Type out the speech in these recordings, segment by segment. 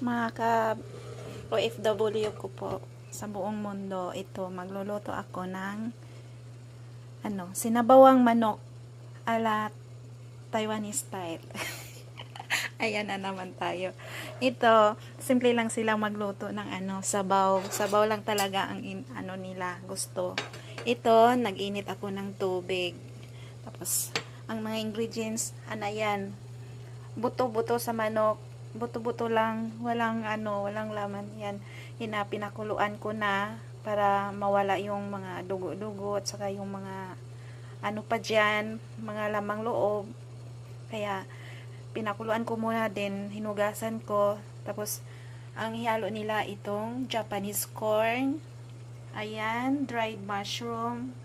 Mga ka-OFW ko po sa buong mundo, ito, magluluto ako ng sinabawang manok ala Taiwanese style. Ayan na naman tayo. Ito, simple lang silang magluto ng sabaw. Sabaw lang talaga ang nila gusto. Ito, nag-init ako ng tubig. Tapos, ang mga ingredients, yan, buto-buto sa manok, buto-buto lang, walang laman. Yan, pinakuluan ko na para mawala yung mga dugo-dugo at saka yung mga pa dyan, mga lamang loob. Kaya pinakuluan ko muna din, hinugasan ko. Tapos ang ihalo nila itong Japanese corn, ayan, dried mushroom,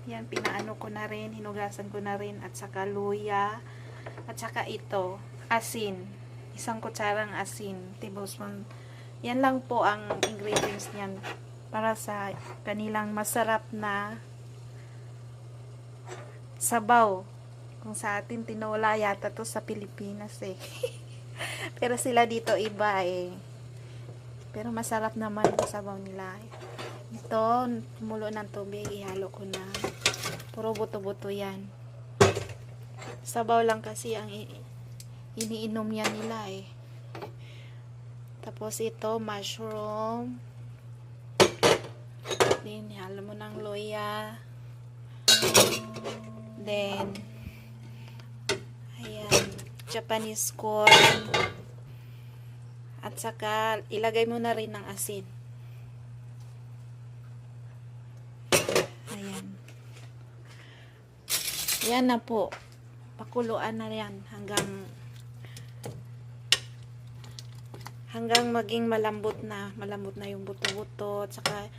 yan, pinaano ko na rin, hinugasan ko na rin, at saka luya, at saka ito, asin, isang kutsarang asin, tablespoon. Yan lang po ang ingredients niyan para sa kanilang masarap na sabaw. Kung sa atin tinola yata to sa Pilipinas eh. Pero sila dito iba eh. Pero masarap naman yung sabaw nila. Ito, tumulo ng tubig, ihalo ko na. Puro buto-buto yan. Sabaw lang kasi ang iniinom yan nila eh. Tapos ito, mushroom. Then, ihalo mo ng loya. Then, ayan, Japanese corn. At saka, ilagay mo na rin ng asin. Ayan. Yan na po. Pakuluan na yan hanggang maging malambot na yung buto-buto. At saka,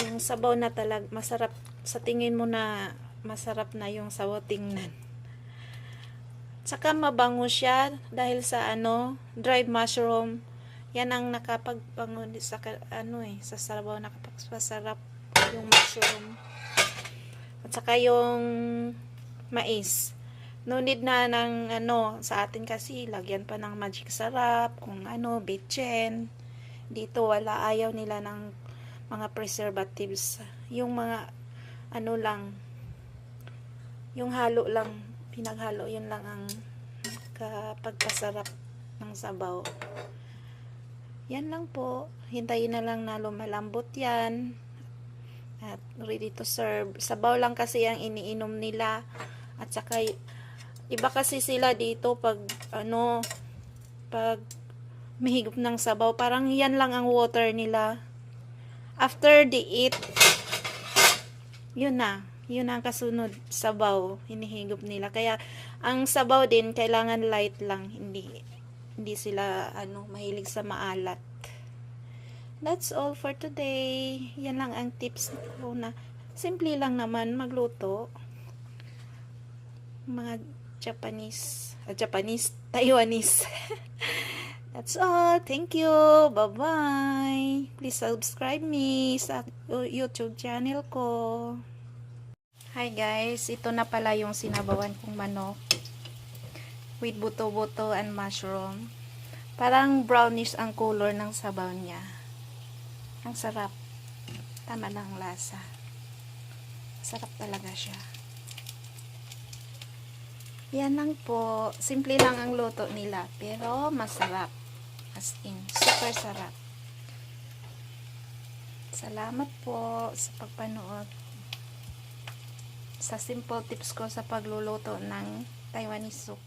yung sabaw na masarap. Sa tingin mo na masarap na yung sabaw tingnan. Saka mabango siya dahil sa dried mushroom. Yan ang nakapagbango sa sa sabaw, nakapagpasarap yung mushroom. At saka yung mais. No need na ng sa atin kasi lagyan pa ng magic sarap, kung betchin. Dito wala, ayaw nila ng mga preservatives. Yung mga lang, yung halo lang, pinaghalo, yun lang ang kapagpasarap ng sabaw. Yan lang po, hintayin na lang na lumalambot yan at ready to serve. Sabaw lang kasi ang iniinom nila. At saka iba kasi sila dito pag pag mahigop ng sabaw, parang yan lang ang water nila. After they eat, yun ang kasunod, sabaw, hinihigop nila. Kaya ang sabaw din kailangan light lang, hindi sila mahilig sa maalat. That's all for today. Yan lang ang tips ko na simple lang naman magluto. Mga Taiwanese. That's all. Thank you. Bye-bye. Please subscribe me sa YouTube channel ko. Hi guys, ito na pala yung sinabawan kong manok with buto-buto and mushroom. Parang brownish ang color ng sabaw niya. Ang sarap. Tama lang lasa. Sarap talaga siya. Yan lang po. Simple lang ang luto nila, pero masarap. As in, super sarap. Salamat po sa pagpanood sa simple tips ko sa pagluluto ng Taiwanese soup.